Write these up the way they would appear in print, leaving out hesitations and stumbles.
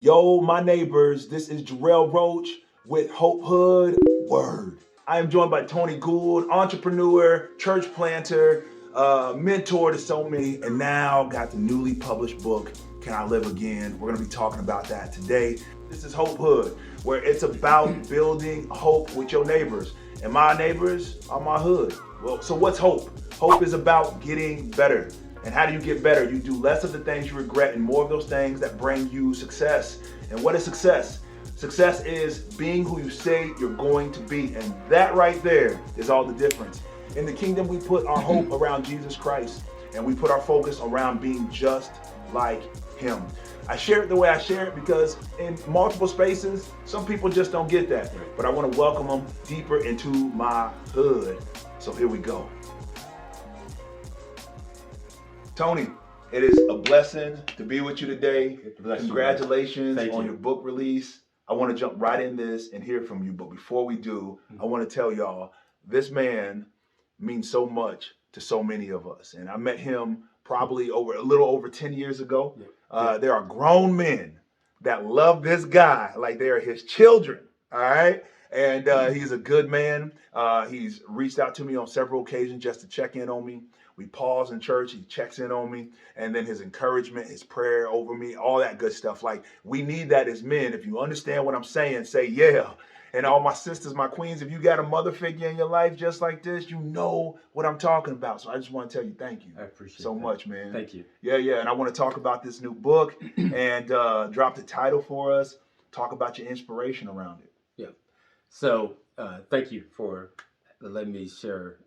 Yo, my neighbors, this is Jarell Roach with Hopehood Word. I am joined by Tony Gould, entrepreneur, church planter, mentor to so many, and now got the newly published book, Can I Live Again? We're going to be talking about that today. This is Hopehood, where it's about building hope with your neighbors. And my neighbors are my hood. Well, so what's hope? Hope is about getting better. And how do you get better? You do less of the things you regret and more of those things that bring you success. And what is success? Success is being who you say you're going to be. And that right there is all the difference. In the kingdom, we put our hope around Jesus Christ, and we put our focus around being just like him. I share it the way I share it because in multiple spaces, some people just don't get that. But I want to welcome them deeper into my hood. So here we go. Tony, it is a blessing to be with you today. Congratulations on your book release. I want to jump right in this and hear from you. But before we do, I want to tell y'all, this man means so much to so many of us. And I met him probably a little over 10 years ago. There are grown men that love this guy like they are his children. All right. And he's a good man. He's reached out to me on several occasions just to check in on me. We pause in church, he checks in on me, and then his encouragement, his prayer over me, all that good stuff. Like, we need that as men. If you understand what I'm saying, say yeah. And all my sisters, my queens, if you got a mother figure in your life just like this, you know what I'm talking about. So I just want to tell you thank you. I appreciate so that. much, man. Thank you. Yeah. And I want to talk about this new book and drop the title for us. Talk about your inspiration around it. Yeah. So thank you for letting me share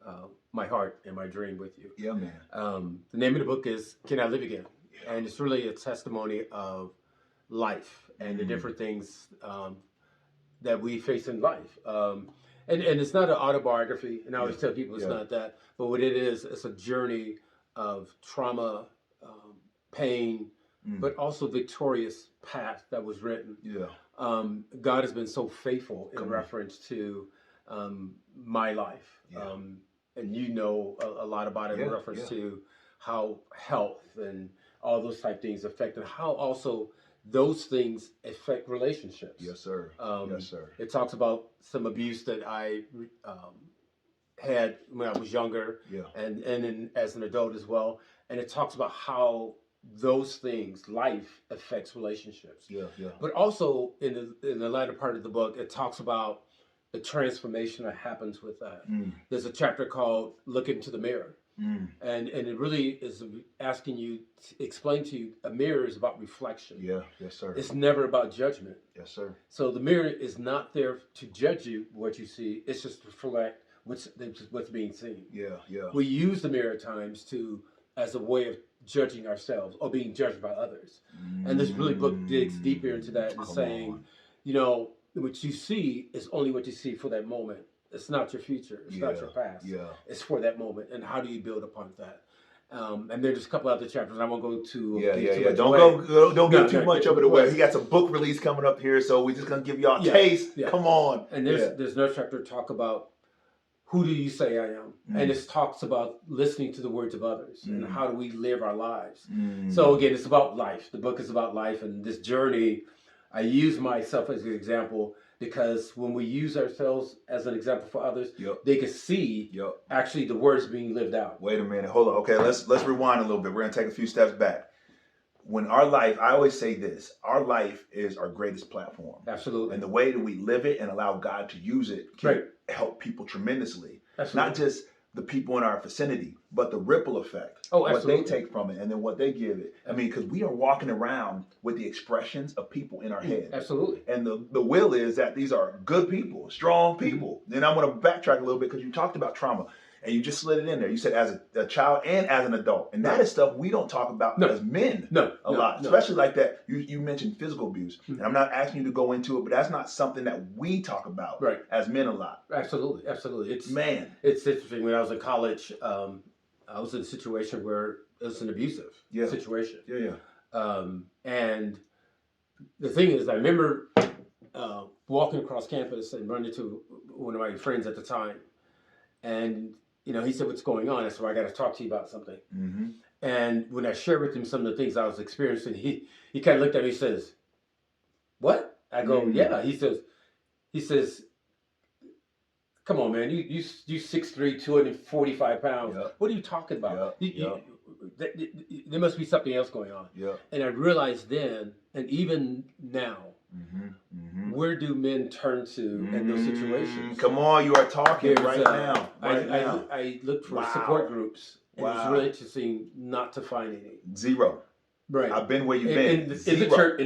my heart and my dream with you. Yeah, man. The name of the book is Can I Live Again? Yeah. And it's really a testimony of life and the different things that we face in life. And it's not an autobiography, and I always tell people it's not that, but what it is, it's a journey of trauma, pain, but also victorious path that was written. Yeah. God has been so faithful in reference to my life. Yeah. And you know a lot about it in reference to how health and all those type things affect, and how also those things affect relationships. Yes, sir. Yes, sir. It talks about some abuse that I had when I was younger, and then as an adult as well. And it talks about how those things, life affects relationships. Yeah. But also in the latter part of the book, it talks about the transformation that happens with that. There's a chapter called "Look into the Mirror," and it really is asking you to explain to you a mirror is about reflection. Yeah. Yes, sir. It's never about judgment. Yes, sir. So the mirror is not there to judge you what you see. It's just to reflect what's being seen. Yeah. We use the mirror at times as a way of judging ourselves or being judged by others. And this really book digs deeper into that and saying, you know, what you see is only what you see for that moment. It's not your future. It's not your past. Yeah. It's for that moment. And how do you build upon that? And there's a couple other chapters. I won't go to Don't give too much over the way. He got some book release coming up here, so we're just gonna give y'all a taste. Yeah. Come on. And there's another chapter talk about who do you say I am, and it talks about listening to the words of others and how do we live our lives. So again, it's about life. The book is about life, and this journey. I use myself as an example because when we use ourselves as an example for others, they can see actually the words being lived out. Wait a minute, hold on. Okay, let's rewind a little bit. We're gonna take a few steps back. When our life, I always say this, our life is our greatest platform. Absolutely. And the way that we live it and allow God to use it can help people tremendously. Absolutely. Not just the people in our vicinity, but the ripple effect. What they take from it and then what they give it. I mean, because we are walking around with the expressions of people in our head. Absolutely. And the will is that these are good people, strong people. Then I'm going to backtrack a little bit because you talked about trauma. And you just slid it in there. You said as a child and as an adult. And that is stuff we don't talk about as men a lot. Especially like that. You mentioned physical abuse. And I'm not asking you to go into it, but that's not something that we talk about as men a lot. Absolutely. It's interesting. When I was in college, I was in a situation where it was an abusive situation. And the thing is, I remember walking across campus and running into one of my friends at the time. And he said, "What's going on?" I said, "Well, I got to talk to you about something." And when I shared with him some of the things I was experiencing, he kind of looked at me and says, I go, yeah. He says, come on, man. You 6'3", 245 pounds. Yep. What are you talking about? Yep. There must be something else going on. Yep. And I realized then, and even now, where do men turn to in those situations? Come on, you are talking now. I looked for support groups, and it's really interesting not to find any. Zero. Right. I've been where you've been. In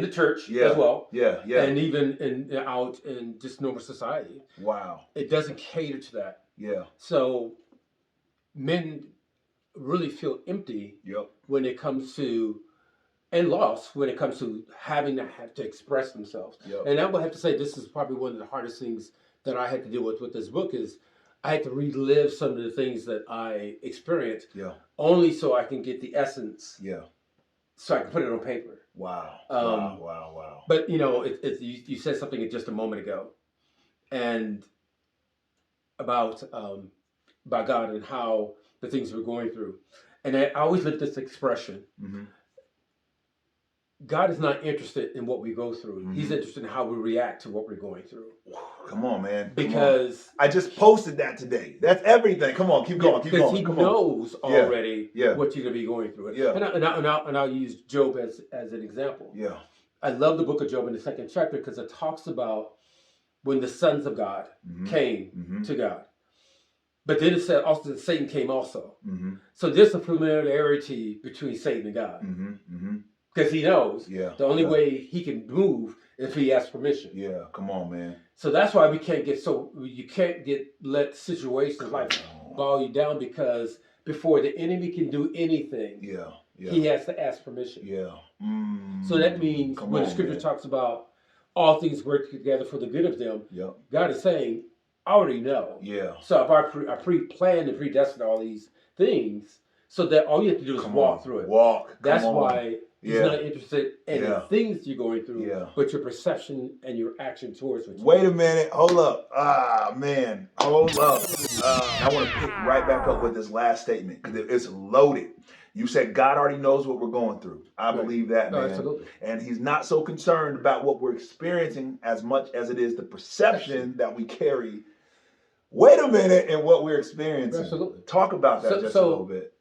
the church as well. Yeah. And even out in just normal society. Wow. It doesn't cater to that. Yeah. So men really feel empty when it comes to, and lost when it comes to having to express themselves. And I would have to say this is probably one of the hardest things that I had to deal with this book is I had to relive some of the things that I experienced only so I can get the essence. So I can put it on paper. Wow. But you said something just a moment ago, and about God and how the things we're going through, and I always look at this expression. God is not interested in what we go through. He's interested in how we react to what we're going through. Come on, man. Because I just posted that today. That's everything. Come on, keep going. Because He knows already what you're going to be going through. And I'll use Job as an example. I love the book of Job in the 2nd chapter because it talks about when the sons of God came to God. But then it said also that Satan came also. So there's a familiarity between Satan and God. Because he knows the only way he can move is if he asks permission. Come on, man. So that's why you can't let situations like bog you down, because before the enemy can do anything, he has to ask permission. So that means when the scripture talks about all things work together for the good of them, God is saying, I already know. So if I pre-planned and predestined all these things, so that all you have to do is walk through it. That's why He's not interested in the things you're going through, but your perception and your action towards it. Wait a minute. Hold up. Hold up. I want to pick right back up with this last statement because it's loaded. You said God already knows what we're going through. I believe that, man. Absolutely. And He's not so concerned about what we're experiencing as much as it is the perception that we carry. Wait a minute, and what we're experiencing. Absolutely. Talk about that just a little bit.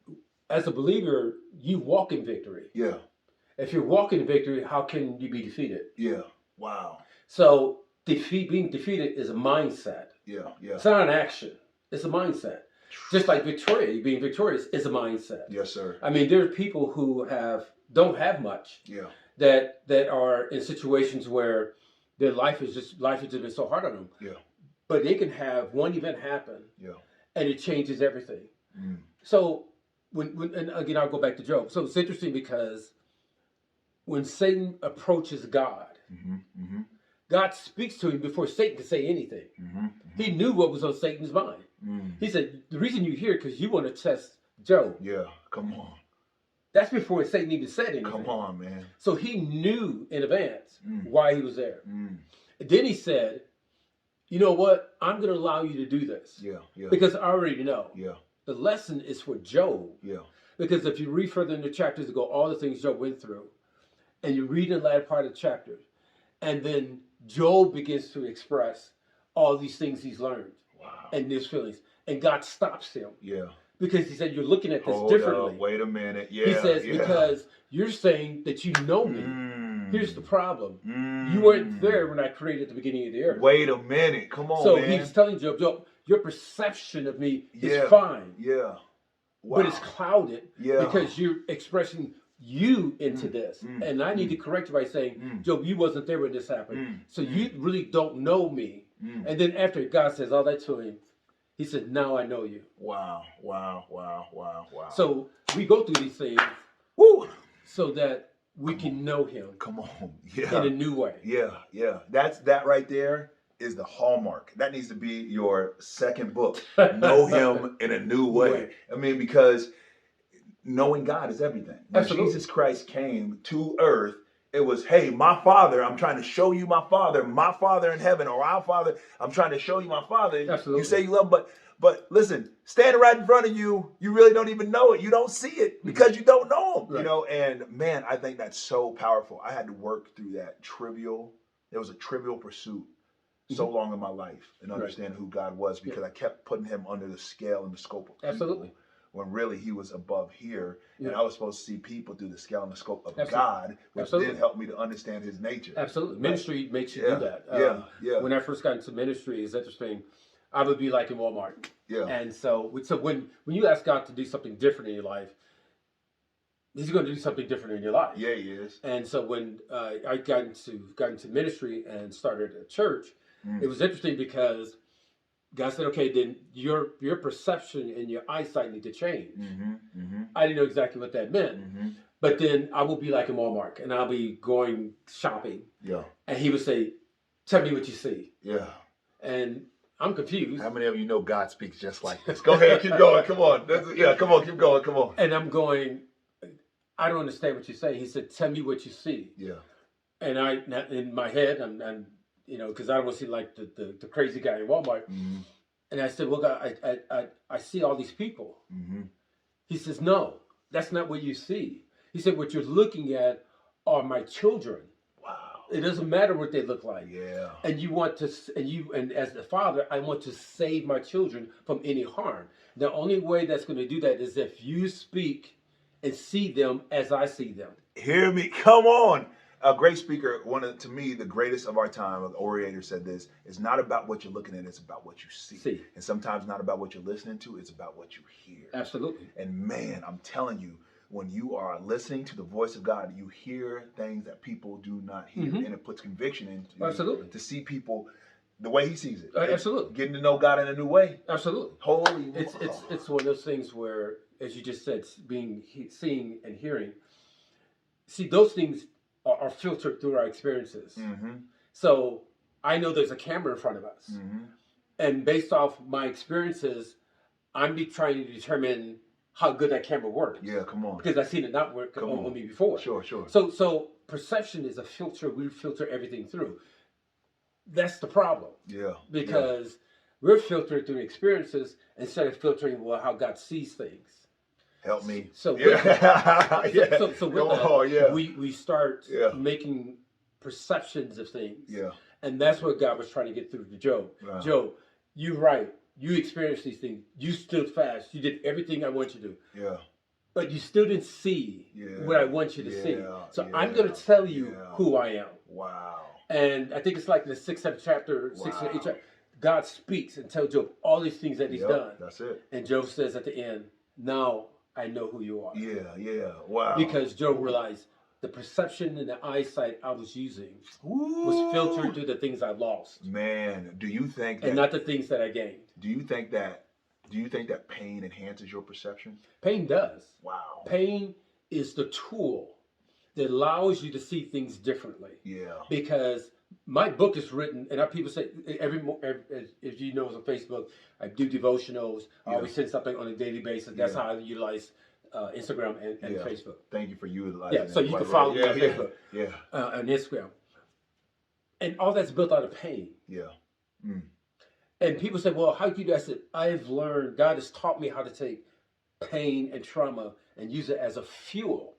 As a believer, you walk in victory. If you're walking in victory, how can you be defeated? Wow. So being defeated is a mindset. It's not an action. It's a mindset. Just like being victorious is a mindset. Yes, sir. I mean, there are people who don't have much. That are in situations where their life has just been so hard on them. But they can have one event happen. And it changes everything. So and again, I'll go back to Job. So it's interesting because when Satan approaches God, God speaks to him before Satan can say anything. He knew what was on Satan's mind. He said, the reason you're here because you want to test Job. Come on. That's before Satan even said anything. Come on, man. So he knew in advance why he was there. And then he said, you know what? I'm going to allow you to do this. Because I already know. The lesson is for Job. Because if you read further in the chapters ago, all the things Job went through, and you read in the latter part of the chapter, and then Job begins to express all these things he's learned and his feelings. And God stops him. Because he said, you're looking at this differently. Wait a minute. He says, because you're saying that you know me. Here's the problem. You weren't there when I created at the beginning of the earth. Wait a minute. Come on, so man. So he's telling Job, your perception of me is fine. Wow. But it's clouded because you're expressing you into this. And I need to correct you by saying, Job, you wasn't there when this happened. So you really don't know me. And then after God says all that to him, he said, now I know you. Wow. So we go through these things so that we can know him. Come on. In a new way. That right there is the hallmark. That needs to be your second book. Know him in a new way. I mean, because knowing God is everything. When Jesus Christ came to earth, it was, hey, my Father, I'm trying to show you my Father in heaven, or our Father, I'm trying to show you my Father. You say you love him, but listen, standing right in front of you, you really don't even know it. You don't see it because you don't know him, you know? And man, I think that's so powerful. I had to work through that trivial it was a trivial pursuit so long in my life and understanding who God was, because I kept putting him under the scale and the scope of people. Absolutely. When really he was above here, and Yeah. I was supposed to see people through the scale and the scope of Absolutely. God, which Absolutely. then helped me to understand his nature. Absolutely. Ministry makes you Yeah. do that. Yeah. When I first got into ministry, it's interesting. I would be like in Walmart. Yeah. And so when you ask God to do something different in your life, he's going to do something different in your life. Yeah, he is. And so when I got into ministry and started a church, it was interesting because God said, okay, then your perception and your eyesight need to change. I didn't know exactly what that meant. But then I will be like in Walmart and I'll be going shopping. Yeah. And he would say, tell me what you see. Yeah. And I'm confused. How many of you know God speaks just like this? Go ahead, keep going. Come on. Come on, keep going. Come on. And I'm going, I don't understand what you say. He said, tell me what you see. Yeah. And in my head, I'm because I don't want to see like the crazy guy in Walmart. And I said, well, God, I see all these people. He says, no, that's not what you see. He said, what you're looking at are my children. Wow. It doesn't matter what they look like. Yeah. And you want to, and as the father, I want to save my children from any harm. The only way that's going to do that is if you speak and see them as I see them. Hear me. Come on. A great speaker, to me, the greatest of our time, an orator said this, it's not about what you're looking at, it's about what you see. And sometimes not about what you're listening to, it's about what you hear. Absolutely. And man, I'm telling you, when you are listening to the voice of God, you hear things that people do not hear. And it puts conviction into you to see people the way he sees it. Absolutely. Getting to know God in a new way. Absolutely. Holy. It's one of those things where, as you just said, seeing and hearing, see, those things are filtered through our experiences. So I know there's a camera in front of us. And based off my experiences, I'm trying to determine how good that camera works. Yeah, come on. Because I've seen it not work on me before. Sure. So perception is a filter. We filter everything through. That's the problem. Yeah. Because we're filtered through experiences instead of filtering how God sees things. Help me. So with we start making perceptions of things. Yeah. And that's what God was trying to get through to Job. Wow. Job, you're right. You experienced these things. You stood fast. You did everything I want you to do. Yeah. But you still didn't see what I want you to see. So I'm going to tell you who I am. Wow. And I think it's like in the 6th, 7th chapter, 6th, 8th chapter, God speaks and tells Job all these things that he's done. That's it. And Job says at the end, now I know who you are. Yeah. Wow. Because Job realized the perception and the eyesight I was using was filtered through the things I lost. Man, do you think that... And not the things that I gained. Do you think that pain enhances your perception? Pain does. Wow. Pain is the tool that allows you to see things differently. Yeah. Because my book is written, and people say, as you know, on Facebook, I do devotionals. I always send something on a daily basis. That's how I utilize Instagram and Facebook. Thank you for utilizing it. Yeah, so you can follow me on Facebook and Instagram. And all that's built out of pain. Yeah. And people say, well, how do you do that? I said, I've learned, God has taught me how to take pain and trauma and use it as a fuel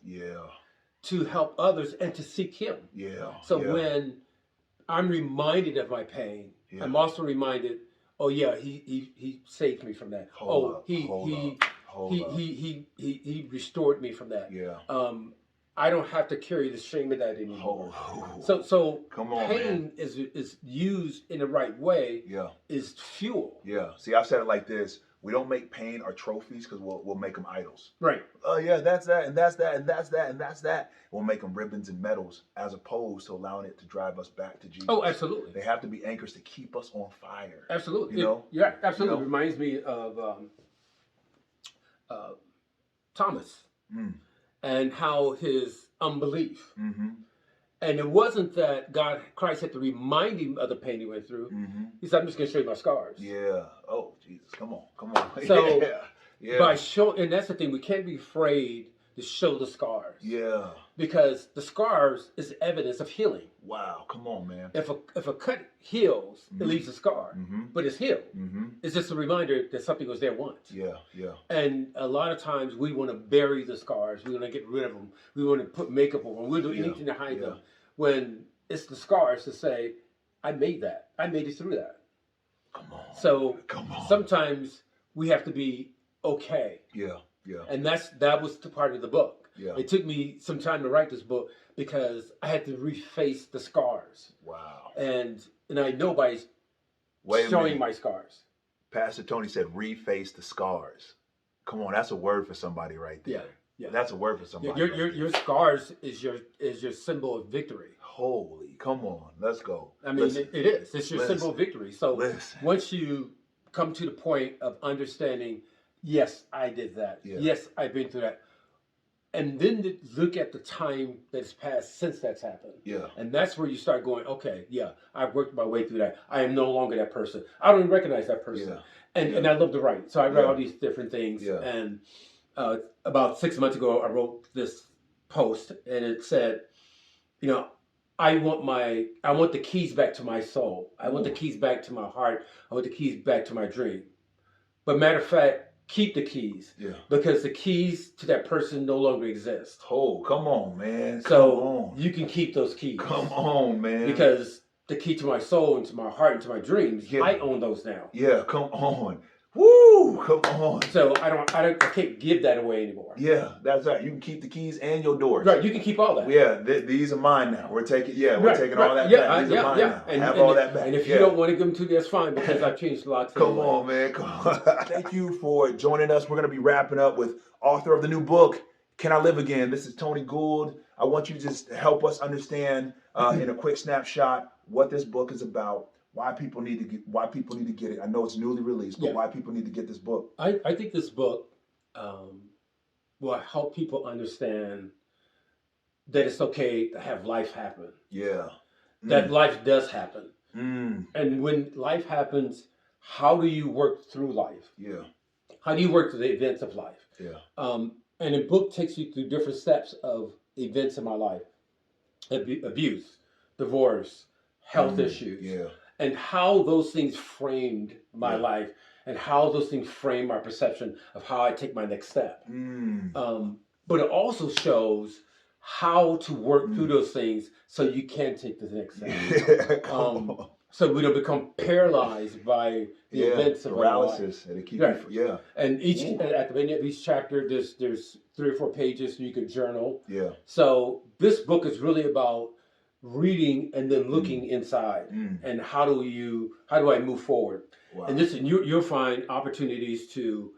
to help others and to seek Him. Yeah. So when I'm reminded of my pain, I'm also reminded, oh yeah, he saved me from that. He restored me from that. Yeah. I don't have to carry the shame of that anymore. So come on, pain is used in the right way. Yeah. Is fuel. Yeah. See, I've said it like this. We don't make pain our trophies because we'll make them idols. Right. Oh yeah, that's that, and that's that, and that's that, and that's that. We'll make them ribbons and medals as opposed to allowing it to drive us back to Jesus. Oh, absolutely. They have to be anchors to keep us on fire. Absolutely. You know? Yeah, absolutely. It reminds me of Thomas and how his unbelief. And it wasn't that Christ had to remind him of the pain he went through. He said, I'm just going to show you my scars. Yeah. Oh, Jesus. Come on. So, by showing, and that's the thing, we can't be afraid to show the scars. Yeah. Because the scars is evidence of healing. Wow. Come on, man. If a cut heals, it leaves a scar. But it's healed. It's just a reminder that something was there once. Yeah. And a lot of times we want to bury the scars. We want to get rid of them. We want to put makeup on them. We'll do anything to hide them. When it's the scars to say, I made that. I made it through that. Come on. So Come on. sometimes we have to be okay. Yeah. Yeah. And that was the part of the book. Yeah. It took me some time to write this book because I had to reface the scars. Wow. And I know by showing my scars. Pastor Tony said, reface the scars. Come on, that's a word for somebody right there. Yeah. That's a word for somebody. Your scars is your symbol of victory. Holy, come on, let's go. I mean, it is. It's your symbol of victory. So once you come to the point of understanding, yes, I did that. Yeah. Yes, I've been through that. And then to look at the time that's passed since that's happened. Yeah. And that's where you start going, okay, yeah, I've worked my way through that. I am no longer that person. I don't even recognize that person. Yeah. And I love to write. So I write all these different things. Yeah. And about 6 months ago, I wrote this post, and it said, I want the keys back to my soul. I want the keys back to my heart. I want the keys back to my dream. But matter of fact, keep the keys. Yeah. Because the keys to that person no longer exist. Oh, come on, man. So you can keep those keys. Come on, man. Because the key to my soul and to my heart and to my dreams, I own those now. Yeah, come on. Woo! Come on. So I can't give that away anymore. Yeah, that's right. You can keep the keys and your doors. Right, you can keep all that. Yeah, these are mine now. We're taking all that back. These are mine now. And have all that back. And if you don't want to give them to me, that's fine, because I've changed a lot. Come on, man. Come on. Thank you for joining us. We're going to be wrapping up with author of the new book, Can I Live Again? This is Tony Gould. I want you to just help us understand in a quick snapshot what this book is about. Why people need to get it. I know it's newly released, but why people need to get this book. I think this book will help people understand that it's okay to have life happen. Yeah. That life does happen. And when life happens, how do you work through life? Yeah. How do you work through the events of life? Yeah. And the book takes you through different steps of events in my life. Abuse, divorce, health issues. Yeah. And how those things framed my life, and how those things frame my perception of how I take my next step. But it also shows how to work through those things so you can take the next step. So we don't become paralyzed by the events of paralysis. And it keeps And at the end of each chapter, there's 3 or 4 pages so you can journal. Yeah. So this book is really about reading and then looking inside, and how do I move forward? Wow. And you'll find opportunities to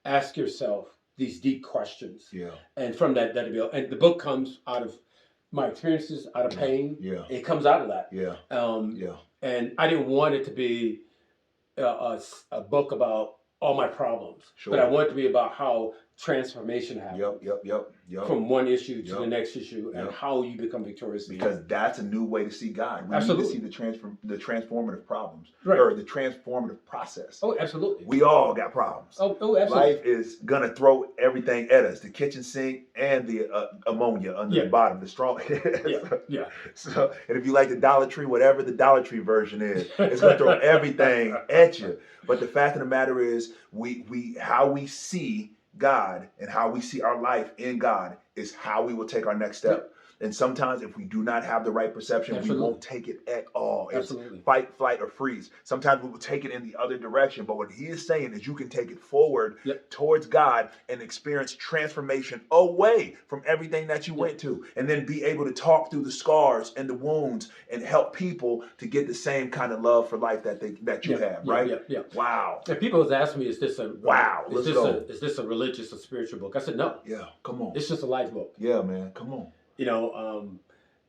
ask yourself these deep questions. Yeah. And from that and the book comes out of my experiences, out of pain. Yeah. It comes out of that. Yeah. And I didn't want it to be a book about all my problems, but I want it to be about how transformation happens. Yep. From one issue to the next issue, and how you become victorious. Because that's a new way to see God. We Absolutely. need to see the transformative problems, or the transformative process. Oh, absolutely. We all got problems. Oh, absolutely. Life is gonna throw everything at us: the kitchen sink and the ammonia under the bottom, the straw. Yeah. So, and if you like the Dollar Tree, whatever the Dollar Tree version is, it's gonna throw everything at you. But the fact of the matter is, how we see God and how we see our life in God is how we will take our next step. And sometimes if we do not have the right perception, we won't take it at all. It's fight, flight, or freeze. Sometimes we will take it in the other direction. But what he is saying is you can take it forward towards God and experience transformation away from everything that you went to. And then be able to talk through the scars and the wounds and help people to get the same kind of love for life that you have, right? Yeah. Wow. And people have asked me, is this a religious or spiritual book? I said, no. Yeah, come on. It's just a life book. Yeah, man, come on.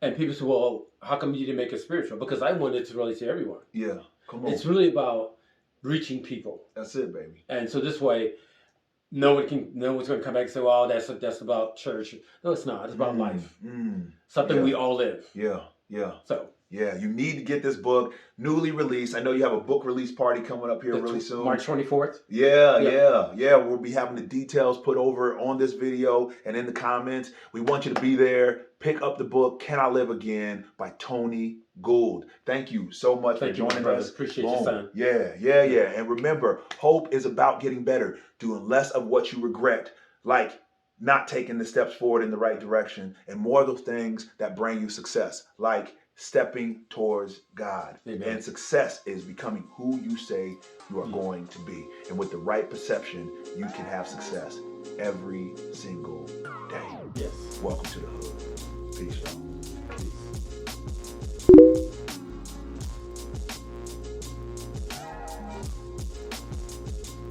And people say, well, how come you didn't make it spiritual? Because I wanted to really to everyone. Yeah, come on. It's really about reaching people. That's it, baby. And so this way, no one's going to come back and say, well, that's about church. No, it's not. It's about life. Something we all live. Yeah. So. Yeah, you need to get this book, newly released. I know you have a book release party coming up here really soon. March 24th. Yeah. We'll be having the details put over on this video and in the comments. We want you to be there. Pick up the book, Can I Live Again, by Tony Gould. Thank you so much for joining us. Appreciate your time. Yeah. And remember, hope is about getting better, doing less of what you regret, like not taking the steps forward in the right direction, and more of those things that bring you success, like stepping towards God. Amen. And success is becoming who you say you are going to be. And with the right perception, you can have success every single day. Yes. Welcome to the hood. Peace, y'all.